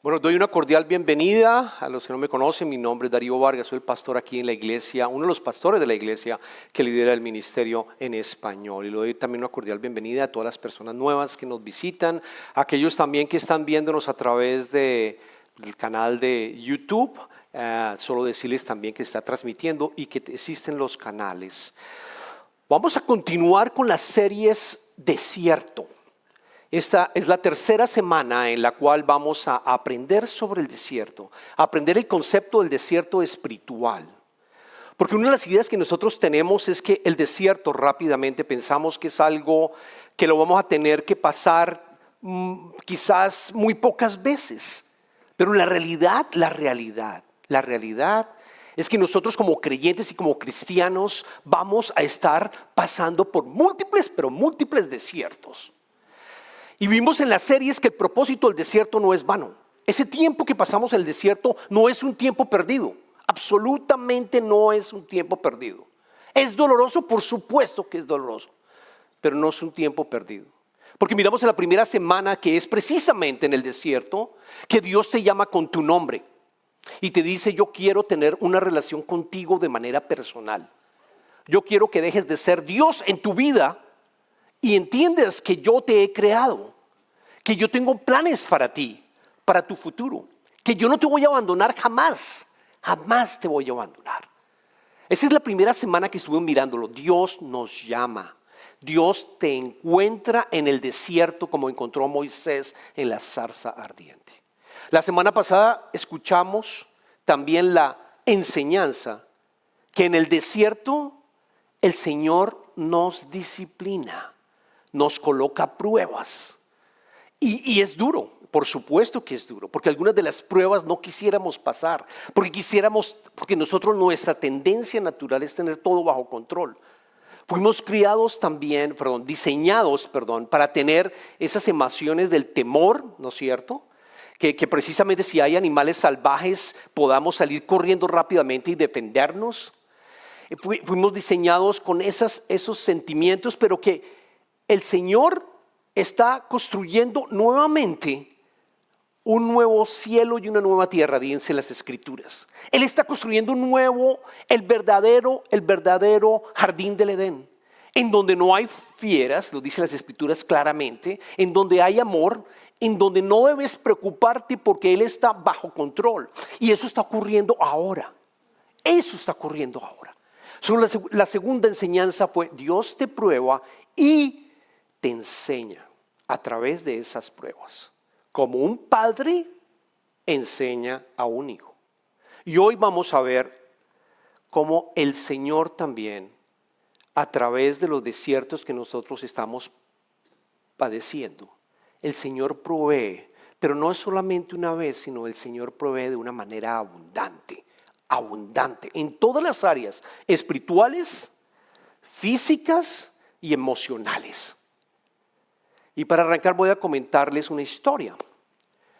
Bueno, doy una cordial bienvenida a los que no me conocen. Mi nombre es Darío Vargas, soy el pastor aquí en la iglesia, uno de los pastores de la iglesia que lidera el ministerio en español. Y le doy también una cordial bienvenida a todas las personas nuevas que nos visitan, a aquellos también que están viéndonos a través del canal de YouTube. Solo decirles también que está transmitiendo y que existen los canales. Vamos a continuar con las series Desierto. Esta es la tercera semana en la cual vamos a aprender sobre el desierto, a aprender el concepto del desierto espiritual. Porque una de las ideas que nosotros tenemos es que el desierto rápidamente pensamos que es algo que lo vamos a tener que pasar quizás muy pocas veces. Pero la realidad es que nosotros como creyentes y como cristianos vamos a estar pasando por múltiples desiertos. Y vimos en las series que el propósito del desierto no es vano. Ese tiempo que pasamos en el desierto no es un tiempo perdido. Absolutamente no es un tiempo perdido. ¿Es doloroso? Por supuesto que es doloroso, pero no es un tiempo perdido. Porque miramos en la primera semana que es precisamente en el desierto que Dios te llama con tu nombre y te dice: yo quiero tener una relación contigo de manera personal. Yo quiero que dejes de ser Dios en tu vida y entiendas que yo te he creado, que yo tengo planes para ti, para tu futuro, que yo no te voy a abandonar jamás, jamás te voy a abandonar. Esa es la primera semana que estuve mirándolo. Dios nos llama. Dios te encuentra en el desierto como encontró a Moisés en la zarza ardiente. La semana pasada escuchamos también la enseñanza que en el desierto el Señor nos disciplina, nos coloca pruebas. Y es duro, por supuesto que es duro, porque algunas de las pruebas no quisiéramos pasar, porque nosotros nuestra tendencia natural es tener todo bajo control. Fuimos diseñados para tener esas emociones del temor, ¿no es cierto? Que precisamente si hay animales salvajes podamos salir corriendo rápidamente y defendernos. Fuimos diseñados con esos sentimientos, pero que el Señor está construyendo nuevamente un nuevo cielo y una nueva tierra, dicen las Escrituras. Él está construyendo el verdadero jardín del Edén, en donde no hay fieras, lo dicen las Escrituras claramente, en donde hay amor, en donde no debes preocuparte porque Él está bajo control. Y eso está ocurriendo ahora. La segunda enseñanza fue: Dios te prueba y te enseña a través de esas pruebas, como un padre enseña a un hijo. Y hoy vamos a ver cómo el Señor también, a través de los desiertos que nosotros estamos padeciendo, el Señor provee, pero no es solamente una vez, sino el Señor provee de una manera abundante en todas las áreas espirituales, físicas y emocionales. Y para arrancar voy a comentarles una historia.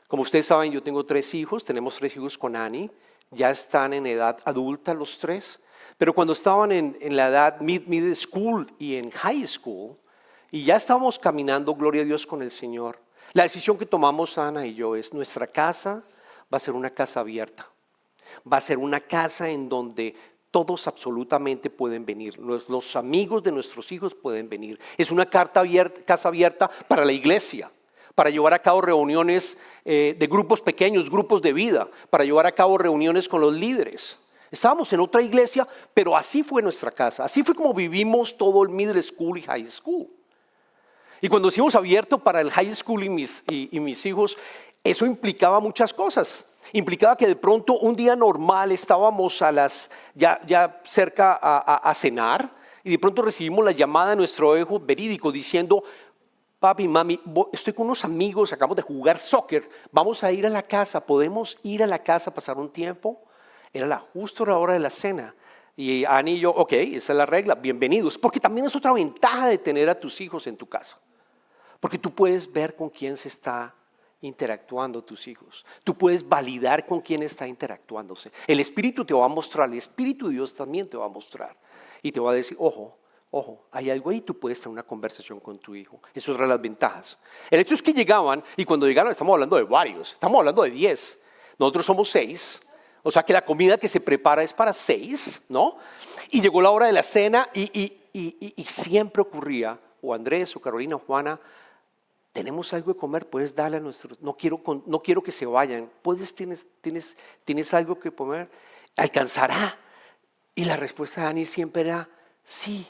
Como ustedes saben, yo tengo 3 hijos, tenemos 3 hijos con Annie, ya están en edad adulta los 3, pero cuando estaban en la edad middle school y en high school, y ya estábamos caminando, gloria a Dios, con el Señor, la decisión que tomamos Ana y yo es: nuestra casa va a ser una casa abierta, va a ser una casa en donde todos absolutamente pueden venir. Los amigos de nuestros hijos pueden venir. Es una casa abierta para la iglesia, para llevar a cabo reuniones de grupos pequeños, grupos de vida, para llevar a cabo reuniones con los líderes. Estábamos en otra iglesia, pero así fue nuestra casa. Así fue como vivimos todo el middle school y high school. Y cuando decimos abierto para el high school y mis hijos, eso implicaba muchas cosas. Implicaba que de pronto un día normal estábamos ya cerca a cenar, y de pronto recibimos la llamada de nuestro hijo verídico diciendo: papi, mami, estoy con unos amigos, acabamos de jugar soccer, vamos a ir a la casa, ¿podemos ir a la casa a pasar un tiempo? Era justo la hora de la cena. Y Ani y yo: ok, esa es la regla, bienvenidos. Porque también es otra ventaja de tener a tus hijos en tu casa, porque tú puedes ver con quién se está interactuando tus hijos. Tú puedes validar con quién está interactuándose. El Espíritu te va a mostrar, el Espíritu de Dios también te va a mostrar y te va a decir: ojo, Ojo, hay algo ahí, tú puedes tener una conversación con tu hijo. Eso es otra de las ventajas. El hecho es que llegaban, y cuando llegaron estamos hablando de varios, estamos hablando de 10. Nosotros somos 6, o sea que la comida que se prepara es para 6, ¿no? Y llegó la hora de la cena y siempre ocurría, o Andrés, o Carolina, o Juana, tenemos algo de comer, puedes darle a nuestros, no quiero que se vayan, tienes algo que comer, alcanzará. Y la respuesta de Dani siempre era, sí,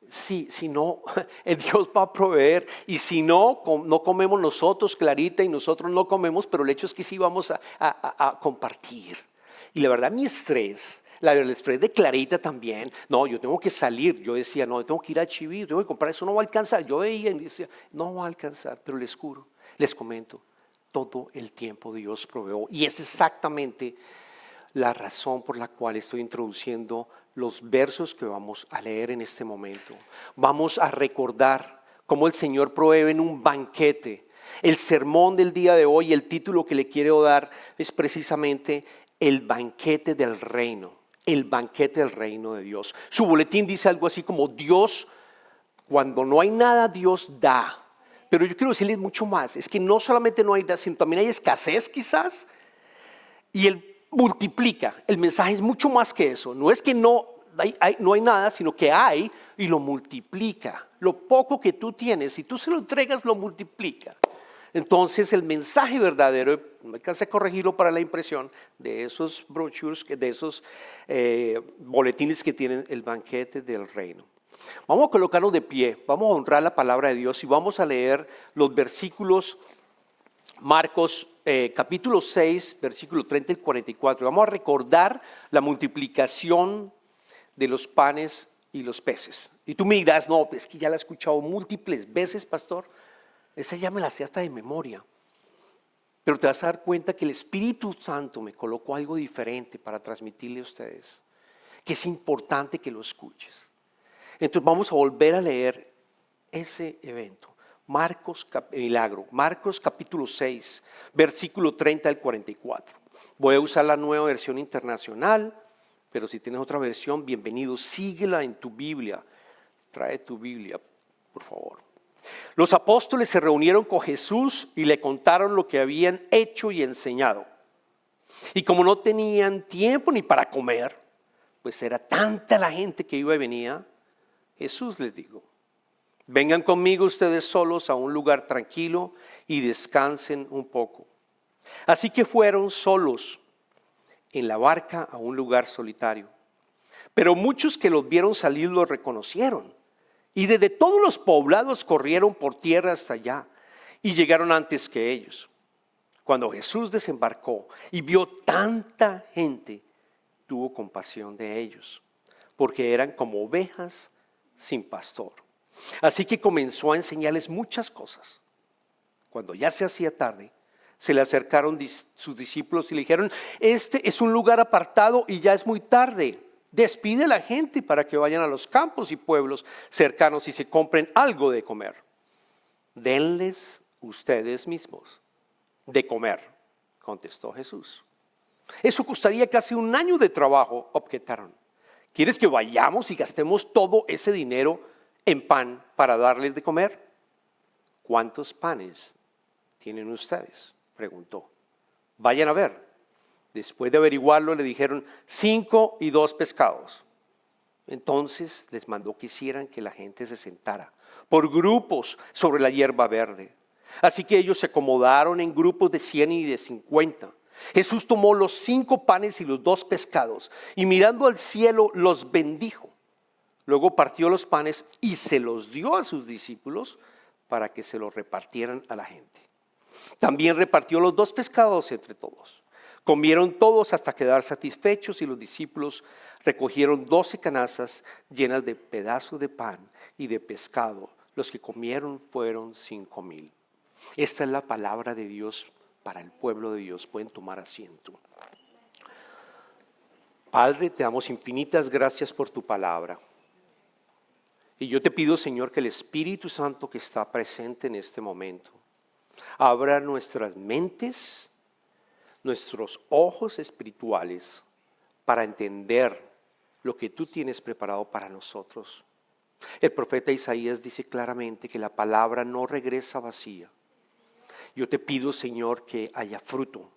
si no, el Dios va a proveer, y si no, no comemos nosotros, Clarita, y nosotros no comemos, pero el hecho es que sí vamos a compartir. Y la verdad, mi estrés, el estrés de Clarita también, no, yo tengo que salir, yo decía, no, yo tengo que ir a Chiví, tengo que comprar, eso no va a alcanzar. Yo veía y decía, no va a alcanzar, pero les juro, les comento, todo el tiempo Dios proveó, y es exactamente la razón por la cual estoy introduciendo los versos que vamos a leer en este momento. Vamos a recordar cómo el Señor provee en un banquete. El sermón del día de hoy, el título que le quiero dar es precisamente el banquete del reino. El banquete del reino de Dios. Su boletín dice algo así como Dios, cuando no hay nada, Dios da. Pero yo quiero decirles mucho más. Es que no solamente no hay nada, sino también hay escasez quizás. Y Él multiplica. El mensaje es mucho más que eso. No es que no hay nada, sino que hay y lo multiplica. Lo poco que tú tienes, si tú se lo entregas, lo multiplica. Entonces el mensaje verdadero, me alcancé a corregirlo para la impresión de esos brochures, de esos boletines que tienen el banquete del reino. Vamos a colocarnos de pie, vamos a honrar la palabra de Dios y vamos a leer los versículos Marcos capítulo 6, versículo 30 y 44. Vamos a recordar la multiplicación de los panes y los peces. Y tú me dirás, no, es que ya la he escuchado múltiples veces, pastor. Esa ya me la sé hasta de memoria. Pero te vas a dar cuenta que el Espíritu Santo me colocó algo diferente para transmitirle a ustedes, que es importante que lo escuches. Entonces vamos a volver a leer ese evento. Marcos capítulo 6, versículo 30 al 44. Voy a usar la nueva versión internacional, pero si tienes otra versión, bienvenido, síguela en tu Biblia. Trae tu Biblia, por favor. Los apóstoles se reunieron con Jesús y le contaron lo que habían hecho y enseñado. Y como no tenían tiempo ni para comer, pues era tanta la gente que iba y venía, Jesús les dijo: vengan conmigo ustedes solos a un lugar tranquilo y descansen un poco. Así que fueron solos en la barca a un lugar solitario. Pero muchos que los vieron salir los reconocieron. Y desde todos los poblados corrieron por tierra hasta allá y llegaron antes que ellos. Cuando Jesús desembarcó y vio tanta gente, tuvo compasión de ellos, porque eran como ovejas sin pastor. Así que comenzó a enseñarles muchas cosas. Cuando ya se hacía tarde, se le acercaron sus discípulos y le dijeron: este es un lugar apartado y ya es muy tarde. Despide a la gente para que vayan a los campos y pueblos cercanos y se compren algo de comer. Denles ustedes mismos de comer, contestó Jesús. Eso costaría casi un año de trabajo, objetaron. ¿Quieres que vayamos y gastemos todo ese dinero en pan para darles de comer? ¿Cuántos panes tienen ustedes?, preguntó. Vayan a ver. Después de averiguarlo, le dijeron: 5 y 2 pescados. Entonces les mandó que hicieran que la gente se sentara por grupos sobre la hierba verde. Así que ellos se acomodaron en grupos de 100 y de 50. Jesús tomó los 5 panes y los 2 pescados y mirando al cielo los bendijo. Luego partió los panes y se los dio a sus discípulos para que se los repartieran a la gente. También repartió los 2 pescados entre todos. Comieron todos hasta quedar satisfechos y los discípulos recogieron 12 canastas llenas de pedazos de pan y de pescado. Los que comieron fueron 5,000. Esta es la palabra de Dios para el pueblo de Dios. Pueden tomar asiento. Padre, te damos infinitas gracias por tu palabra. Y yo te pido, Señor, que el Espíritu Santo que está presente en este momento abra nuestras mentes, nuestros ojos espirituales para entender lo que tú tienes preparado para nosotros. El profeta Isaías dice claramente que la palabra no regresa vacía. Yo te pido, Señor, que haya fruto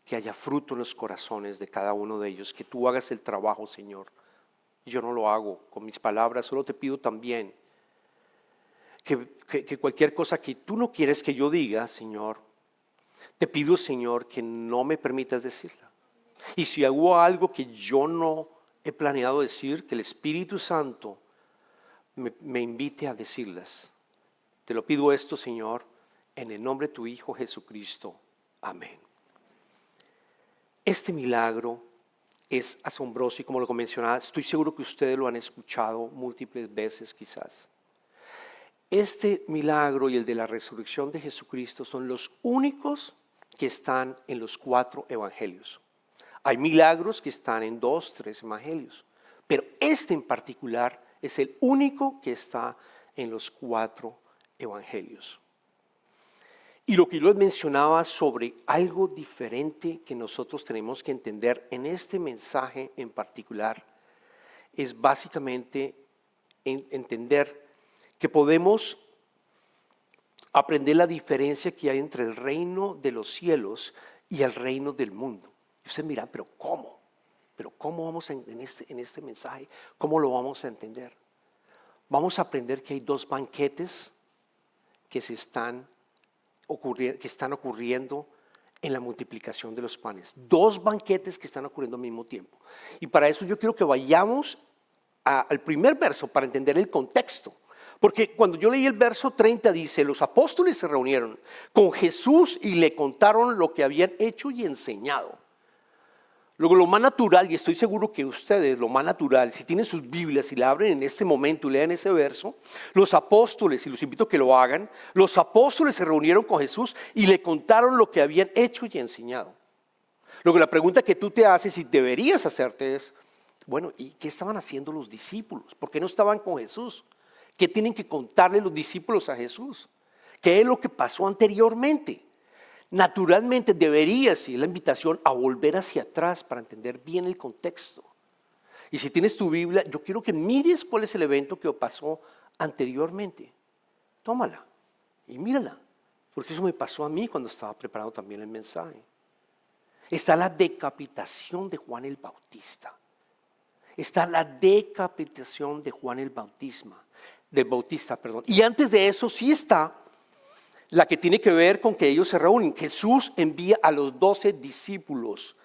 en los corazones de cada uno de ellos, que tú hagas el trabajo, Señor. Yo no lo hago con mis palabras, solo te pido también que cualquier cosa que tú no quieres que yo diga, Señor, te pido, Señor, que no me permitas decirla. Y si hubo algo que yo no he planeado decir, que el Espíritu Santo me invite a decirlas. Te lo pido esto, Señor, en el nombre de tu Hijo Jesucristo. Amén. Este milagro es asombroso y como lo mencionaba, estoy seguro que ustedes lo han escuchado múltiples veces quizás. Este milagro y el de la resurrección de Jesucristo son los únicos que están en los 4 evangelios. Hay milagros que están en 2, 3 evangelios, pero este en particular es el único que está en los 4 evangelios. Y lo que yo les mencionaba sobre algo diferente que nosotros tenemos que entender en este mensaje en particular es básicamente entender que podemos aprender la diferencia que hay entre el reino de los cielos y el reino del mundo. Y ustedes miran, ¿pero cómo? ¿Pero cómo vamos en este mensaje? ¿Cómo lo vamos a entender? Vamos a aprender que hay 2 banquetes que están ocurriendo en la multiplicación de los panes. 2 banquetes que están ocurriendo al mismo tiempo. Y para eso yo quiero que vayamos al primer verso para entender el contexto. Porque cuando yo leí el verso 30 dice, los apóstoles se reunieron con Jesús y le contaron lo que habían hecho y enseñado. Luego lo más natural, y estoy seguro que ustedes, lo más natural, si tienen sus Biblias y la abren en este momento y leen ese verso, los apóstoles, y los invito a que lo hagan, los apóstoles se reunieron con Jesús y le contaron lo que habían hecho y enseñado. Luego la pregunta que tú te haces y deberías hacerte es, bueno, ¿y qué estaban haciendo los discípulos? ¿Por qué no estaban con Jesús? ¿Qué tienen que contarle los discípulos a Jesús? ¿Qué es lo que pasó anteriormente? Naturalmente debería ser la invitación a volver hacia atrás para entender bien el contexto. Y si tienes tu Biblia, yo quiero que mires cuál es el evento que pasó anteriormente. Tómala y mírala, porque eso me pasó a mí cuando estaba preparando también el mensaje. Está la decapitación de Juan el Bautista. Está la decapitación de Juan el Bautista. Y antes de eso sí está la que tiene que ver con que ellos se reúnen. Jesús envía a los 12 discípulos.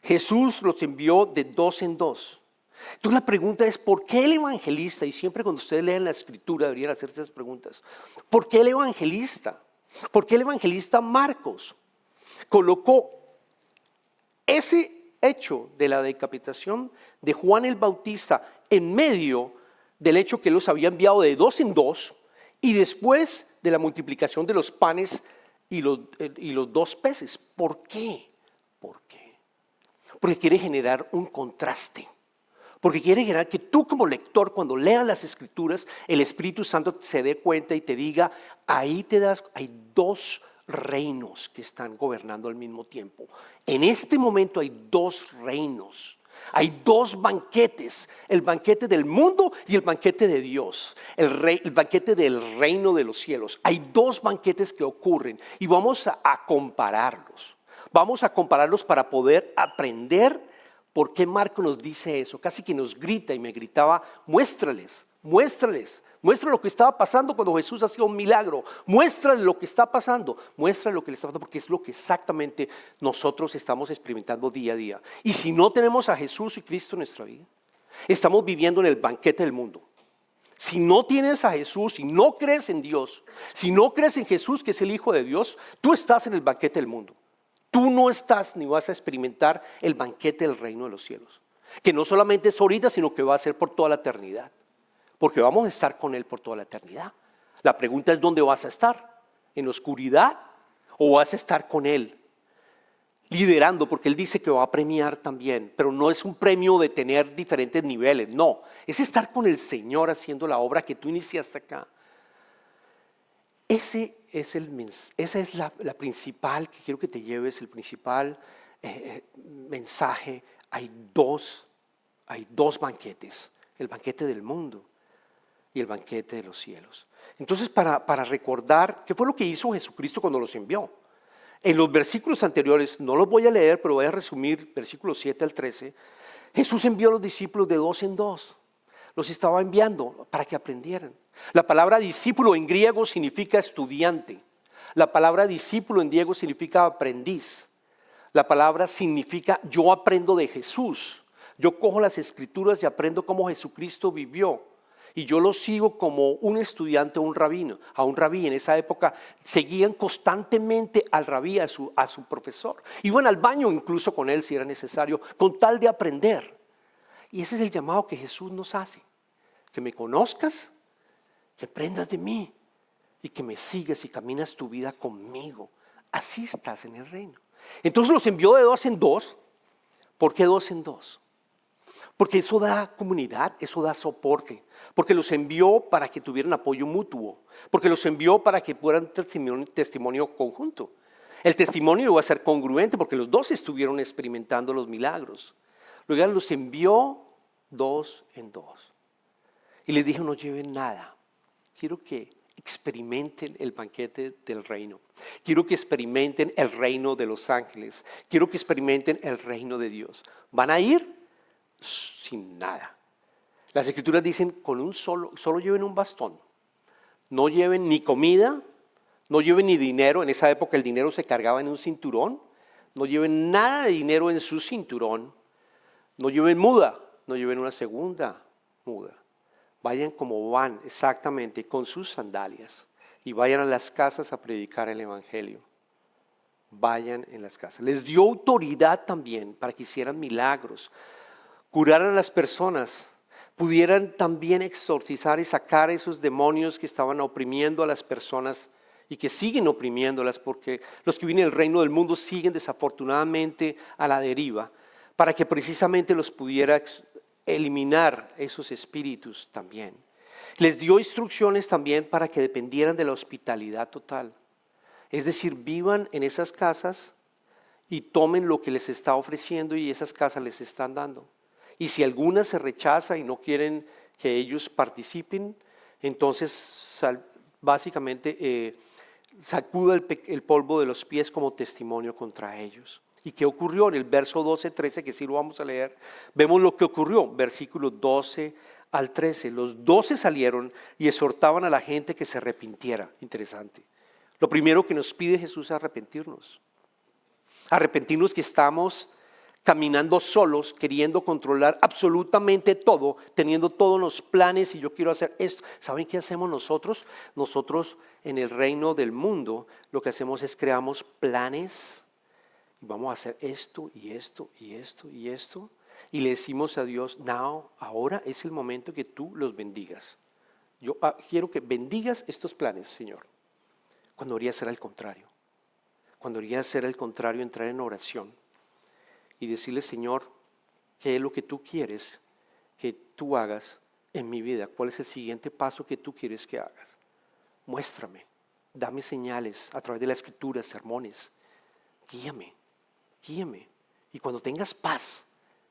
Jesús los envió de 2 en 2. Entonces la pregunta es, ¿por qué el evangelista? Y siempre cuando ustedes leen la escritura deberían hacerse esas preguntas. ¿Por qué el evangelista? ¿Por qué el evangelista Marcos colocó ese hecho de la decapitación de Juan el Bautista en medio del hecho que él los había enviado de 2 en 2 y después de la multiplicación de los panes y los 2 peces? ¿Por qué? ¿Por qué? Porque quiere generar un contraste. Porque quiere generar que tú como lector, cuando leas las escrituras, el Espíritu Santo se dé cuenta y te diga, hay 2 reinos que están gobernando al mismo tiempo. En este momento hay 2 reinos. Hay 2 banquetes, el banquete del mundo y el banquete de Dios, el banquete del reino de los cielos. Hay 2 banquetes que ocurren y vamos a compararlos. Vamos a compararlos para poder aprender por qué Marco nos dice eso. Casi que nos grita y me gritaba, muéstrales lo que estaba pasando cuando Jesús hacía un milagro. Muéstrale lo que está pasando, muéstrale lo que le está pasando, porque es lo que exactamente nosotros estamos experimentando día a día. Y si no tenemos a Jesús y Cristo en nuestra vida, estamos viviendo en el banquete del mundo. Si no tienes a Jesús, si no crees en Dios, si no crees en Jesús, que es el Hijo de Dios, tú estás en el banquete del mundo. Tú no estás ni vas a experimentar el banquete del reino de los cielos, que no solamente es ahorita, sino que va a ser por toda la eternidad. Porque vamos a estar con Él por toda la eternidad. La pregunta es, ¿dónde vas a estar? ¿En la oscuridad? ¿O vas a estar con Él? Liderando, porque Él dice que va a premiar también. Pero no es un premio de tener diferentes niveles, no. Es estar con el Señor haciendo la obra que tú iniciaste acá. Esa es la principal, que quiero que te lleves, el principal mensaje. Hay dos banquetes. El banquete del mundo y el banquete de los cielos. Entonces, para recordar qué fue lo que hizo Jesucristo cuando los envió. En los versículos anteriores, no los voy a leer, pero voy a resumir, versículos 7 al 13. Jesús envió a los discípulos de dos en dos. Los estaba enviando para que aprendieran. La palabra discípulo en griego significa estudiante. La palabra discípulo en griego significa aprendiz. La palabra significa yo aprendo de Jesús. Yo cojo las escrituras y aprendo cómo Jesucristo vivió. Y yo lo sigo como un estudiante o un rabino. A un rabí en esa época seguían constantemente al rabí, a su profesor. Iban al baño incluso con él si era necesario, con tal de aprender. Y ese es el llamado que Jesús nos hace. Que me conozcas, que aprendas de mí y que me sigas y caminas tu vida conmigo. Así estás en el reino. Entonces los envió de dos en dos. ¿Por qué dos en dos? Porque eso da comunidad, eso da soporte. Porque los envió para que tuvieran apoyo mutuo. Porque los envió para que fueran testimonio conjunto. El testimonio iba a ser congruente porque los dos estuvieron experimentando los milagros. Luego los envió dos en dos. Y les dijo, no lleven nada. Quiero que experimenten el banquete del reino. Quiero que experimenten el reino de los ángeles. Quiero que experimenten el reino de Dios. Van a ir sin nada. Las escrituras dicen, solo lleven un bastón. No lleven ni comida, no lleven ni dinero. En esa época el dinero se cargaba en un cinturón. No lleven nada de dinero en su cinturón. No lleven muda, no lleven una segunda muda. Vayan como van exactamente con sus sandalias y vayan a las casas a predicar el evangelio. Vayan en las casas. Les dio autoridad también para que hicieran milagros, curaran a las personas, pudieran también exorcizar y sacar esos demonios que estaban oprimiendo a las personas y que siguen oprimiéndolas porque los que viven en el reino del mundo siguen desafortunadamente a la deriva, para que precisamente los pudiera eliminar esos espíritus también. Les dio instrucciones también para que dependieran de la hospitalidad total. Es decir, vivan en esas casas y tomen lo que les está ofreciendo y esas casas les están dando. Y si alguna se rechaza y no quieren que ellos participen, entonces básicamente sacuda el polvo de los pies como testimonio contra ellos. ¿Y qué ocurrió? En el verso 12, 13, que sí lo vamos a leer, vemos lo que ocurrió, versículos 12 al 13. Los 12 salieron y exhortaban a la gente que se arrepintiera. Interesante. Lo primero que nos pide Jesús es arrepentirnos. Arrepentirnos que estamos caminando solos, queriendo controlar absolutamente todo, teniendo todos los planes y yo quiero hacer esto. ¿Saben qué hacemos nosotros? Nosotros en el reino del mundo lo que hacemos es creamos planes. Vamos a hacer esto y esto y esto y esto. Y le decimos a Dios, ahora es el momento que tú los bendigas. Yo quiero que bendigas estos planes, Señor. Cuando debería ser al contrario. Cuando debería ser al contrario, entrar en oración y decirle, Señor, ¿qué es lo que tú quieres que tú hagas en mi vida? ¿Cuál es el siguiente paso que tú quieres que hagas? Muéstrame, dame señales a través de la escritura, sermones. Guíame. Y cuando tengas paz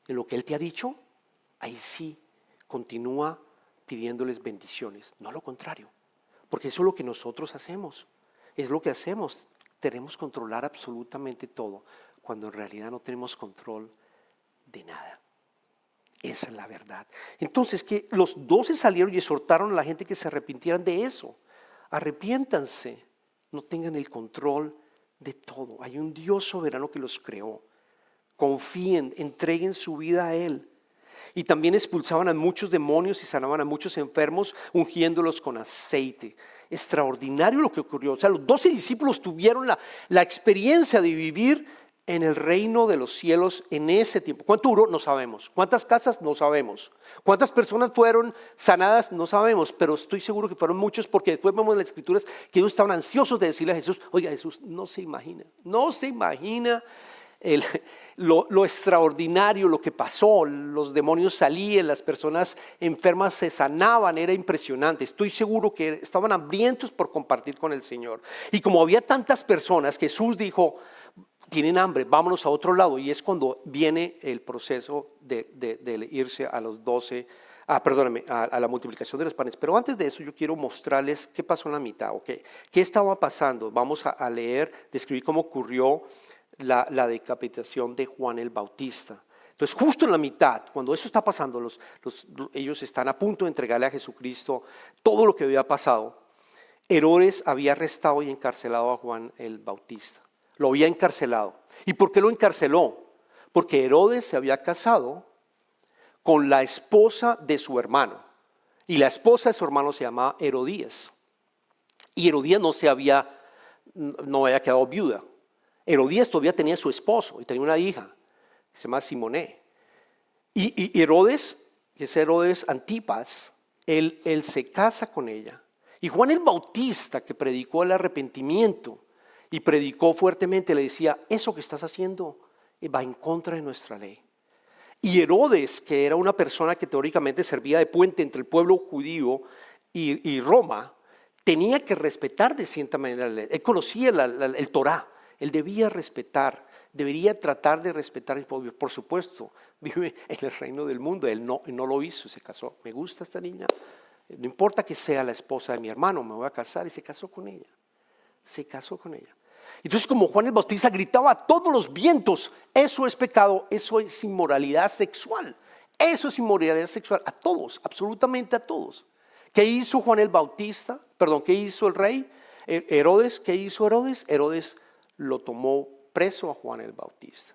en lo que Él te ha dicho, ahí sí continúa pidiéndoles bendiciones, no lo contrario. Porque eso es lo que nosotros hacemos, es lo que hacemos. Queremos controlar absolutamente todo, cuando en realidad no tenemos control de nada. Esa es la verdad. Entonces, que los 12 salieron y exhortaron a la gente que se arrepintieran de eso. Arrepiéntanse, no tengan el control de todo. Hay un Dios soberano que los creó. Confíen, entreguen su vida a Él. Y también expulsaban a muchos demonios y sanaban a muchos enfermos, ungiéndolos con aceite. Extraordinario lo que ocurrió. O sea, los 12 discípulos tuvieron la experiencia de vivir en el reino de los cielos en ese tiempo. ¿Cuánto duró? No sabemos. ¿Cuántas casas? No sabemos. ¿Cuántas personas fueron sanadas? No sabemos, pero estoy seguro que fueron muchos, porque después vemos en las escrituras que ellos estaban ansiosos de decirle a Jesús, oiga, Jesús, no se imagina lo extraordinario, lo que pasó. Los demonios salían, las personas enfermas se sanaban, era impresionante. Estoy seguro que estaban hambrientos por compartir con el Señor. Y como había tantas personas, Jesús dijo, tienen hambre, vámonos a otro lado. Y es cuando viene el proceso de irse a los 12 perdóname, a la multiplicación de los panes. Pero antes de eso yo quiero mostrarles qué pasó en la mitad, ¿ok? ¿Qué estaba pasando? Vamos a leer, describir cómo ocurrió la decapitación de Juan el Bautista. Entonces, justo en la mitad, cuando eso está pasando, ellos están a punto de entregarle a Jesucristo todo lo que había pasado. Herodes había arrestado y encarcelado a Juan el Bautista. Lo había encarcelado. ¿Y por qué lo encarceló? Porque Herodes se había casado con la esposa de su hermano. Y la esposa de su hermano se llamaba Herodías. Y Herodías no había quedado viuda. Herodías todavía tenía su esposo y tenía una hija que se llama Simoné. Y Herodes, que es Herodes Antipas, él se casa con ella. Y Juan el Bautista, que predicó el arrepentimiento y predicó fuertemente, le decía, eso que estás haciendo va en contra de nuestra ley. Y Herodes, que era una persona que teóricamente servía de puente entre el pueblo judío y Roma, tenía que respetar de cierta manera la ley. Él conocía el Torá, él debía respetar, debería tratar de respetar el pueblo. Por supuesto, vive en el reino del mundo, él no lo hizo, se casó. Me gusta esta niña, no importa que sea la esposa de mi hermano, me voy a casar, y se casó con ella. Se casó con ella. Entonces, como Juan el Bautista gritaba a todos los vientos, eso es pecado, eso es inmoralidad sexual. Eso es inmoralidad sexual a todos, absolutamente a todos. ¿Qué hizo Juan el Bautista? Perdón, ¿qué hizo el rey? Herodes, ¿qué hizo Herodes? Herodes lo tomó preso a Juan el Bautista.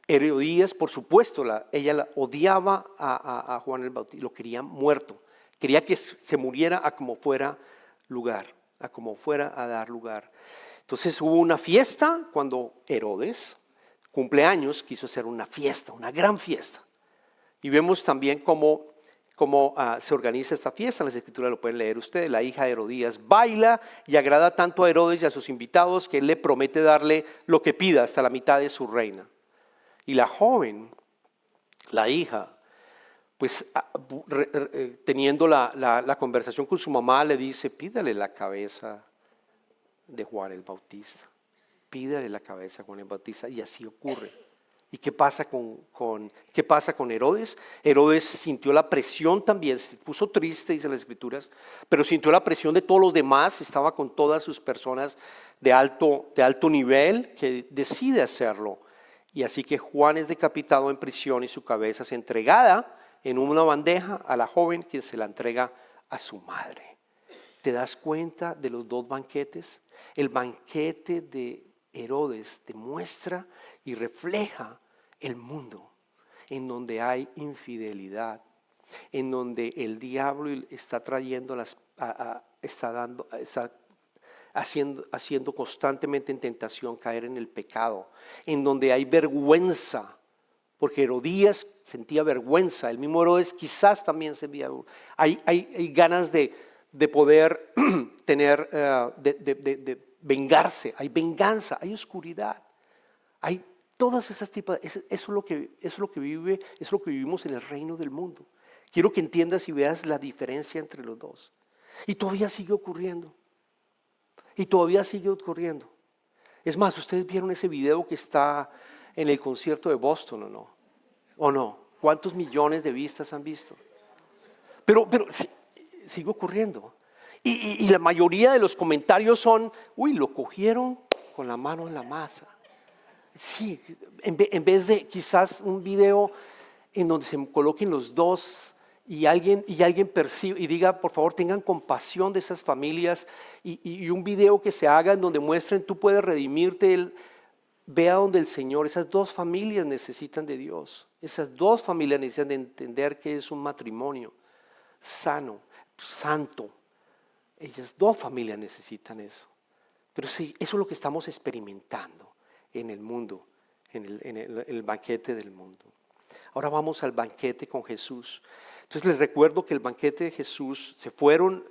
Herodías, por supuesto, ella odiaba a Juan el Bautista, lo quería muerto. Quería que se muriera a como fuera lugar, a como fuera a dar lugar. Entonces hubo una fiesta cuando Herodes, cumpleaños, quiso hacer una fiesta, una gran fiesta. Y vemos también cómo se organiza esta fiesta. En las escrituras lo pueden leer ustedes. La hija de Herodías baila y agrada tanto a Herodes y a sus invitados que él le promete darle lo que pida hasta la mitad de su reina. Y la joven, la hija, pues teniendo la conversación con su mamá, le dice, pídale la cabeza de Juan el Bautista. Pídale la cabeza a Juan el Bautista. Y así ocurre. ¿Y qué pasa qué pasa con Herodes? Herodes sintió la presión también, se puso triste, dice las escrituras, pero sintió la presión de todos los demás, estaba con todas sus personas de alto nivel que decide hacerlo. Y así que Juan es decapitado en prisión y su cabeza es entregada en una bandeja a la joven, que se la entrega a su madre. ¿Te das cuenta de los dos banquetes? El banquete de Herodes demuestra y refleja el mundo en donde hay infidelidad, en donde el diablo está trayendo está haciendo constantemente en tentación caer en el pecado, en donde hay vergüenza, porque Herodías sentía vergüenza, el mismo Herodes quizás también sentía, hay ganas de poder tener, de vengarse, hay venganza, hay oscuridad, hay todas esas tipos, eso es lo que vivimos en el reino del mundo. Quiero que entiendas y veas la diferencia entre los dos. Y todavía sigue ocurriendo. Es más, ustedes vieron ese video que está en el concierto de Boston, ¿o no? ¿O no? ¿Cuántos millones de vistas han visto? Pero sigue ocurriendo. Y la mayoría de los comentarios son, lo cogieron con la mano en la masa. Sí, en vez de quizás un video en donde se coloquen los dos y alguien percibe y diga, por favor, tengan compasión de esas familias, y un video que se haga en donde muestren, tú puedes redimirte, vea donde el Señor, esas dos familias necesitan de Dios. Esas dos familias necesitan de entender que es un matrimonio sano, santo. Ellas dos familias necesitan eso. Pero sí, eso es lo que estamos experimentando en el mundo, en el banquete del mundo. Ahora vamos al banquete con Jesús. Entonces les recuerdo que el banquete de Jesús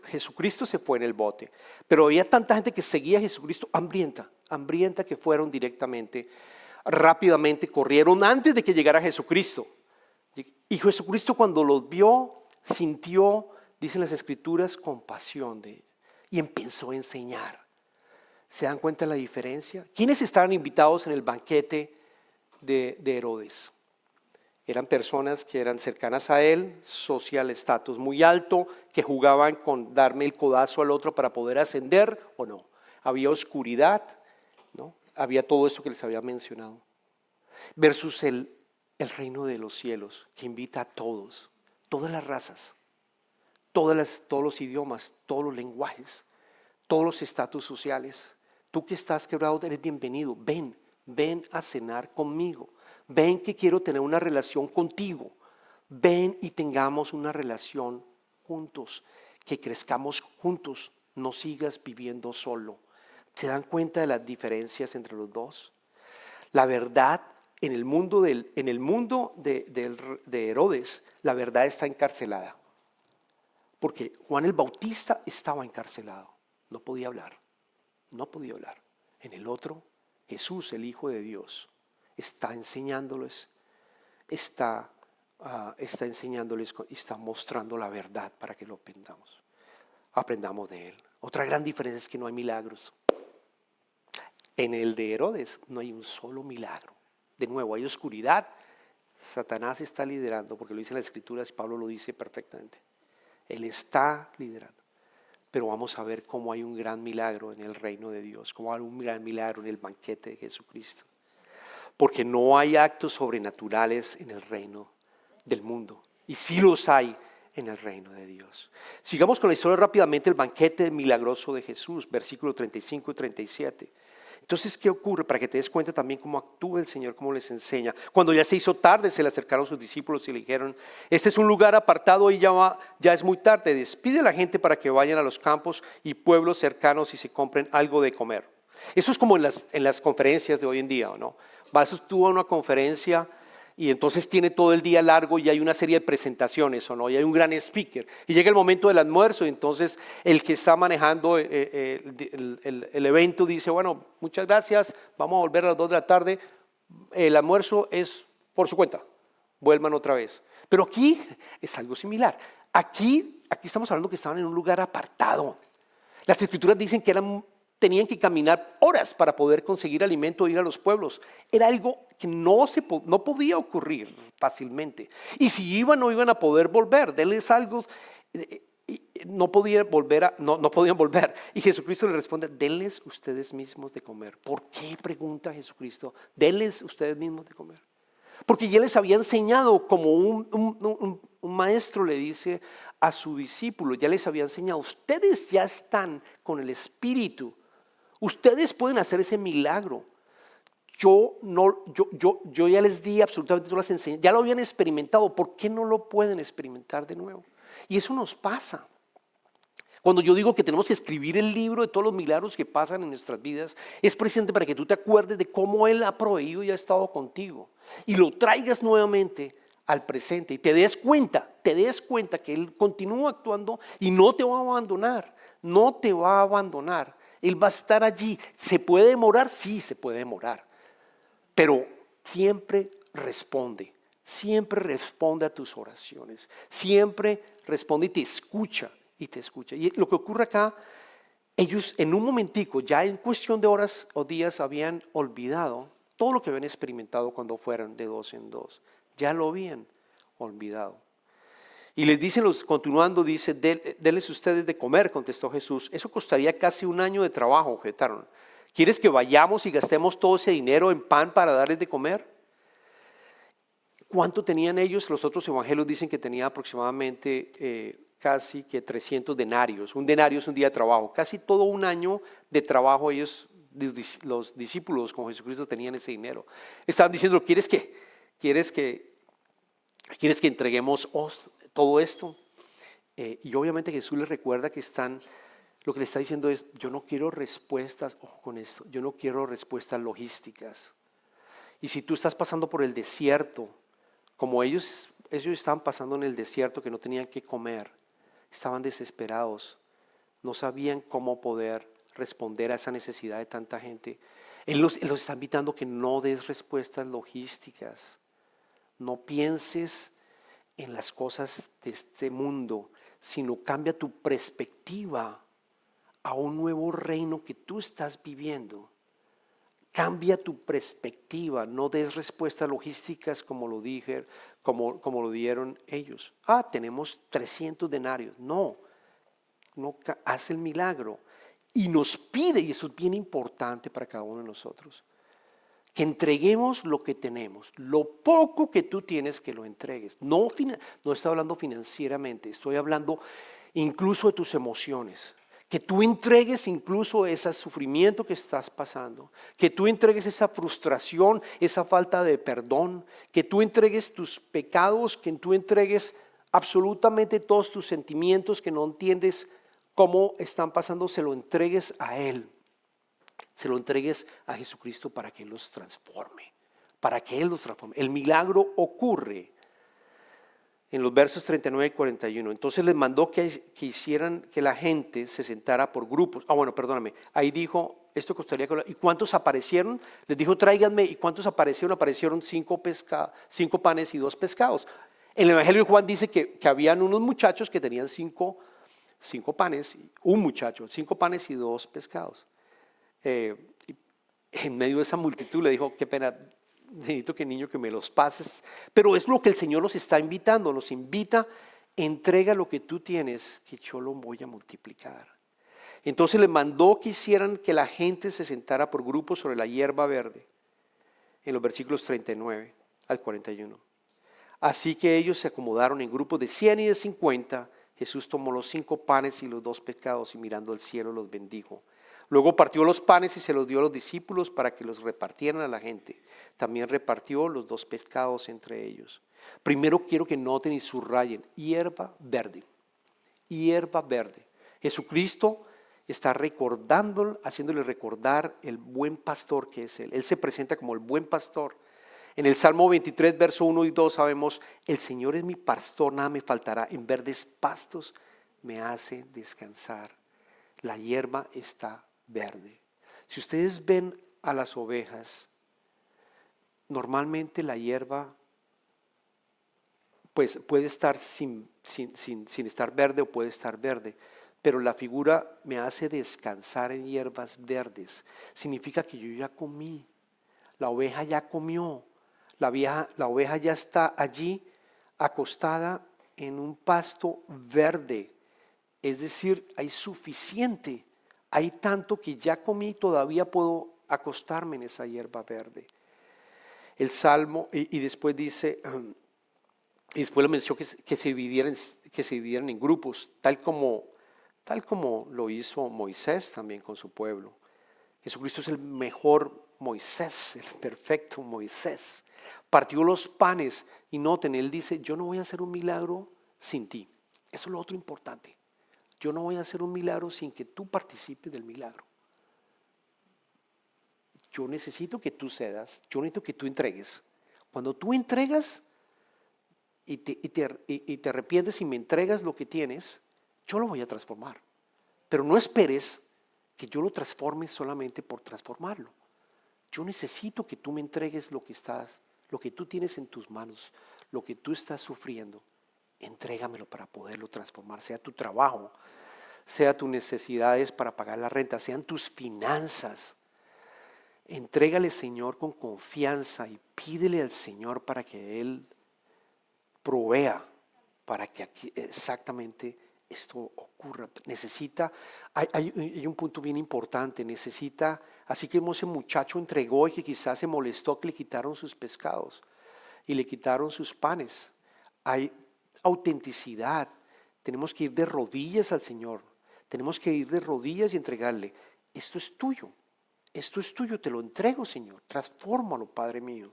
Jesucristo se fue en el bote, pero había tanta gente que seguía a Jesucristo hambrienta que fueron rápidamente corrieron antes de que llegara Jesucristo. Y Jesucristo, cuando los vio, sintió, dicen las escrituras, compasión de ellos y empezó a enseñar. ¿Se dan cuenta de la diferencia? ¿Quiénes estaban invitados en el banquete de Herodes? Eran personas que eran cercanas a él, social estatus muy alto, que jugaban con darme el codazo al otro para poder ascender o no. Había oscuridad, ¿no? Había todo esto que les había mencionado. Versus el reino de los cielos, que invita a todos, todas las razas, todos los idiomas, todos los lenguajes, todos los estatus sociales. Tú que estás quebrado, eres bienvenido. Ven a cenar conmigo. Ven que quiero tener una relación contigo. Ven y tengamos una relación juntos, que crezcamos juntos. No sigas viviendo solo. ¿Se dan cuenta de las diferencias entre los dos? La verdad, en el mundo de Herodes, la verdad está encarcelada. Porque Juan el Bautista estaba encarcelado. No podía hablar. En el otro, Jesús, el Hijo de Dios, está enseñándoles, está mostrando la verdad para que lo aprendamos de él. Otra gran diferencia es que no hay milagros. En el de Herodes no hay un solo milagro. De nuevo, hay oscuridad. Satanás está liderando, porque lo dice en las Escrituras, Pablo lo dice perfectamente. Él está liderando. Pero vamos a ver cómo hay un gran milagro en el reino de Dios, cómo hay un gran milagro en el banquete de Jesucristo. Porque no hay actos sobrenaturales en el reino del mundo. Y sí los hay en el reino de Dios. Sigamos con la historia rápidamente, el banquete milagroso de Jesús, versículos 35 y 37. Entonces, ¿qué ocurre? Para que te des cuenta también cómo actúa el Señor, cómo les enseña. Cuando ya se hizo tarde, se le acercaron sus discípulos y le dijeron: este es un lugar apartado y ya es muy tarde. Despide a la gente para que vayan a los campos y pueblos cercanos y se compren algo de comer. Eso es como en las conferencias de hoy en día, ¿no? Vas tú a una conferencia y entonces tiene todo el día largo y hay una serie de presentaciones, ¿o no? Y hay un gran speaker. Y llega el momento del almuerzo y entonces el que está manejando el evento dice: bueno, muchas gracias, vamos a volver a las 2 de la tarde. El almuerzo es por su cuenta, vuelvan otra vez. Pero aquí es algo similar. Aquí estamos hablando que estaban en un lugar apartado. Las Escrituras dicen que tenían que caminar horas para poder conseguir alimento e ir a los pueblos. Era algo que no podía ocurrir fácilmente. Y si iban, no iban a poder volver. Denles algo, no podían volver. Y Jesucristo les responde: denles ustedes mismos de comer. ¿Por qué? Pregunta Jesucristo. Denles ustedes mismos de comer. Porque ya les había enseñado, como un maestro le dice a su discípulo, ya les había enseñado: ustedes ya están con el Espíritu. Ustedes pueden hacer ese milagro. Yo ya les di absolutamente todas las enseñanzas. Ya lo habían experimentado. ¿Por qué no lo pueden experimentar de nuevo? Y eso nos pasa. Cuando yo digo que tenemos que escribir el libro de todos los milagros que pasan en nuestras vidas, es precisamente para que tú te acuerdes de cómo Él ha proveído y ha estado contigo. Y lo traigas nuevamente al presente y te des cuenta que Él continúa actuando y no te va a abandonar. No te va a abandonar. Él va a estar allí. ¿Se puede demorar? Sí, se puede demorar. Pero siempre responde a tus oraciones. Siempre responde y te escucha. Y lo que ocurre acá, ellos en un momentico, ya en cuestión de horas o días, habían olvidado todo lo que habían experimentado cuando fueron de 2 en 2. Ya lo habían olvidado. Y les dicen, continuando, dice: denles ustedes de comer, contestó Jesús. Eso costaría casi un año de trabajo, objetaron. ¿Quieres que vayamos y gastemos todo ese dinero en pan para darles de comer? ¿Cuánto tenían ellos? Los otros evangelios dicen que tenía aproximadamente casi que 300 denarios. Un denario es un día de trabajo. Casi todo un año de trabajo ellos, los discípulos con Jesucristo, tenían ese dinero. Estaban diciendo: ¿Quieres que entreguemos todo esto? Y obviamente Jesús les recuerda que lo que le está diciendo es: yo no quiero respuestas, ojo con esto, yo no quiero respuestas logísticas. Y si tú estás pasando por el desierto, como ellos estaban pasando en el desierto, que no tenían que comer, estaban desesperados, no sabían cómo poder responder a esa necesidad de tanta gente. Él los está invitando que no des respuestas logísticas. No pienses en las cosas de este mundo, sino cambia tu perspectiva a un nuevo reino que tú estás viviendo. Cambia tu perspectiva, no des respuestas logísticas como lo lo dieron ellos. Tenemos 300 denarios. No, haz el milagro. Y nos pide, y eso es bien importante para cada uno de nosotros, que entreguemos lo que tenemos, lo poco que tú tienes, que lo entregues. No estoy hablando financieramente, estoy hablando incluso de tus emociones. Que tú entregues incluso ese sufrimiento que estás pasando, que tú entregues esa frustración, esa falta de perdón, que tú entregues tus pecados, que tú entregues absolutamente todos tus sentimientos que no entiendes cómo están pasando, se lo entregues a Él. Se lo entregues a Jesucristo para que Él los transforme, para que Él los transforme. El milagro ocurre en los versos 39 y 41. Entonces les mandó que hicieran que la gente se sentara por grupos. Perdóname. Ahí dijo, esto costaría. ¿Y cuántos aparecieron? Les dijo, tráiganme. ¿Y cuántos aparecieron? Aparecieron 5 panes y 2 pescados. En el Evangelio de Juan dice que habían unos muchachos que tenían 5 panes, un muchacho, 5 panes y 2 pescados. En medio de esa multitud le dijo, qué pena, necesito que niño que me los pases. Pero es lo que el Señor los está invitando, los invita, entrega lo que tú tienes, que yo lo voy a multiplicar. Entonces le mandó que hicieran que la gente se sentara por grupos sobre la hierba verde, en los versículos 39 al 41. Así que ellos se acomodaron en grupos de 100 y de 50. Jesús tomó los 5 panes y los 2 pescados y mirando al cielo los bendijo. Luego partió los panes y se los dio a los discípulos para que los repartieran a la gente. También repartió los 2 pescados entre ellos. Primero quiero que noten y subrayen, hierba verde. Hierba verde. Jesucristo está recordando, haciéndole recordar el buen pastor que es Él. Él se presenta como el buen pastor. En el Salmo 23, verso 1 y 2 sabemos, el Señor es mi pastor, nada me faltará. En verdes pastos me hace descansar. La hierba está verde. Si ustedes ven a las ovejas, normalmente la hierba pues puede estar sin estar verde o puede estar verde, pero la figura me hace descansar en hierbas verdes. Significa que yo ya comí, la oveja ya comió, la oveja ya está allí acostada en un pasto verde. Es decir, hay suficiente, hay tanto que ya comí, todavía puedo acostarme en esa hierba verde. El Salmo, y después dice, y después lo mencionó que se dividieran en grupos, tal como lo hizo Moisés también con su pueblo. Jesucristo es el mejor Moisés, el perfecto Moisés. Partió los panes y noten, Él dice, yo no voy a hacer un milagro sin ti. Eso es lo otro importante. Yo no voy a hacer un milagro sin que tú participes del milagro. Yo necesito que tú cedas, yo necesito que tú entregues. Cuando tú entregas y te arrepientes y me entregas lo que tienes, yo lo voy a transformar. Pero no esperes que yo lo transforme solamente por transformarlo. Yo necesito que tú me entregues lo que tú tienes en tus manos, lo que tú estás sufriendo. Entrégamelo para poderlo transformar, sea tu trabajo, sea tus necesidades para pagar la renta, sean tus finanzas. Entrégale, Señor, con confianza y pídele al Señor para que Él provea para que aquí exactamente esto ocurra. Hay un punto bien importante, así como ese muchacho entregó y que quizás se molestó que le quitaron sus pescados y le quitaron sus panes. Hay autenticidad, tenemos que ir de rodillas al Señor, tenemos que ir de rodillas y entregarle, esto es tuyo, te lo entrego, Señor, transfórmalo, Padre mío.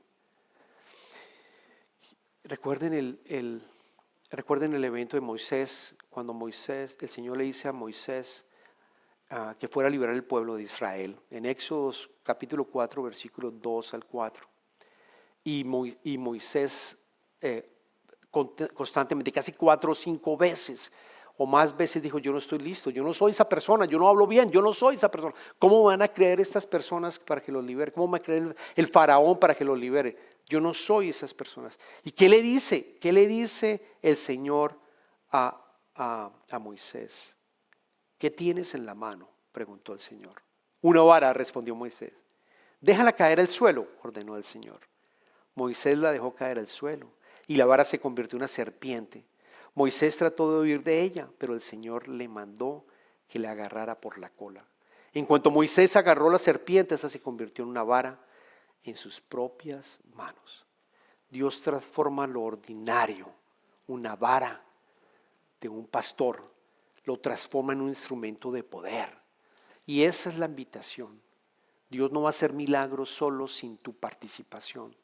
Recuerden el evento de Moisés, cuando el Señor le dice a Moisés que fuera a liberar el pueblo de Israel, en Éxodo capítulo 4, versículos 2 al 4. Y Moisés constantemente, casi 4 o 5 veces o más veces dijo, yo no estoy listo, yo no soy esa persona, yo no hablo bien, yo no soy esa persona. ¿Cómo van a creer estas personas para que los libere? ¿Cómo va a creer el faraón para que los libere? Yo no soy esas personas. ¿Y qué le dice? ¿Qué le dice el Señor a Moisés? ¿Qué tienes en la mano?, preguntó el Señor. Una vara, respondió Moisés. Déjala caer al suelo, ordenó el Señor. Moisés la dejó caer al suelo y la vara se convirtió en una serpiente. Moisés trató de huir de ella, pero el Señor le mandó que le agarrara por la cola. En cuanto Moisés agarró la serpiente, esa se convirtió en una vara en sus propias manos. Dios transforma lo ordinario, una vara de un pastor, lo transforma en un instrumento de poder. Y esa es la invitación. Dios no va a hacer milagros solo sin tu participación.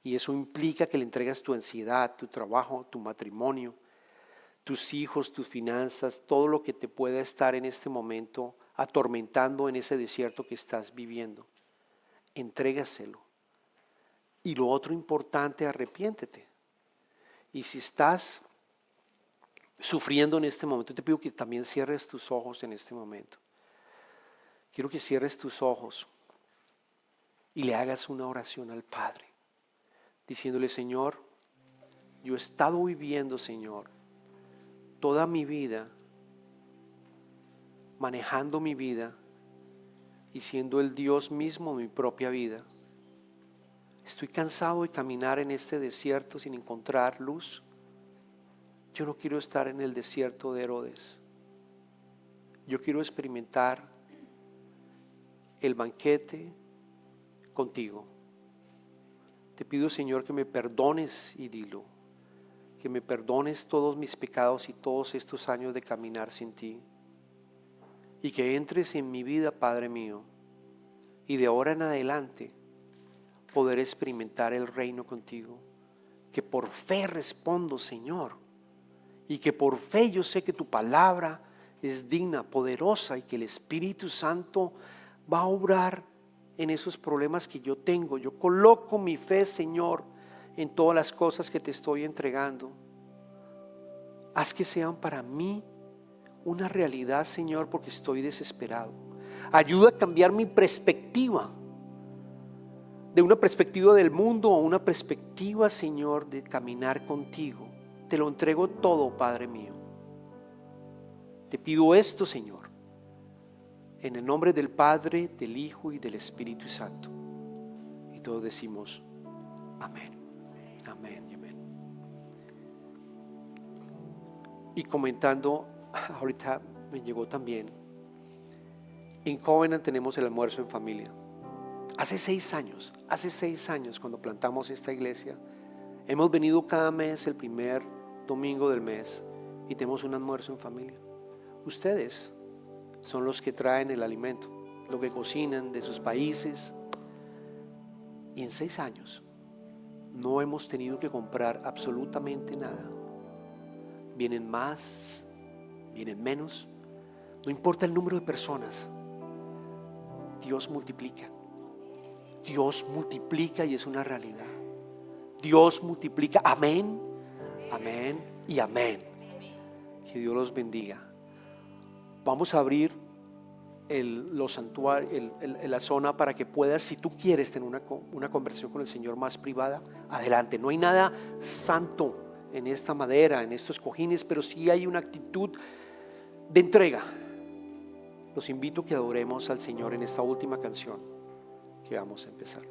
Y eso implica que le entregas tu ansiedad, tu trabajo, tu matrimonio, tus hijos, tus finanzas, todo lo que te pueda estar en este momento atormentando en ese desierto que estás viviendo. Entrégaselo. Y lo otro importante, arrepiéntete. Y si estás sufriendo en este momento, te pido que también cierres tus ojos en este momento. Quiero que cierres tus ojos y le hagas una oración al Padre, diciéndole: Señor, yo he estado viviendo, Señor, toda mi vida, manejando mi vida y siendo el Dios mismo de mi propia vida. Estoy cansado de caminar en este desierto sin encontrar luz. Yo no quiero estar en el desierto de Herodes. Yo quiero experimentar el banquete contigo. Te pido, Señor, que me perdones, y dilo, que me perdones todos mis pecados y todos estos años de caminar sin ti. Y que entres en mi vida, Padre mío, y de ahora en adelante poder experimentar el reino contigo. Que por fe respondo, Señor, y que por fe yo sé que tu palabra es digna, poderosa, y que el Espíritu Santo va a obrar en esos problemas que yo tengo. Yo coloco mi fe, Señor, en todas las cosas que te estoy entregando. Haz que sean para mí una realidad, Señor, porque estoy desesperado. Ayuda a cambiar mi perspectiva, de una perspectiva del mundo a una perspectiva, Señor, de caminar contigo. Te lo entrego todo, Padre mío. Te pido esto, Señor, en el nombre del Padre, del Hijo y del Espíritu Santo. Y todos decimos amén, amén y amén. Y comentando, ahorita me llegó también, en Covenant tenemos el almuerzo en familia. Hace 6 años cuando plantamos esta iglesia, hemos venido cada mes el primer domingo del mes y tenemos un almuerzo en familia. Ustedes son los que traen el alimento, lo que cocinan de sus países. Y en 6 años no hemos tenido que comprar absolutamente nada. Vienen más, vienen menos, no importa el número de personas. Dios multiplica. Dios multiplica y es una realidad. Dios multiplica. Amén, amén y amén. Que Dios los bendiga. Vamos a abrir los santuarios, la zona para que puedas, si tú quieres tener una conversación con el Señor más privada, adelante. No hay nada santo en esta madera, en estos cojines, pero sí hay una actitud de entrega. Los invito a que adoremos al Señor en esta última canción que vamos a empezar.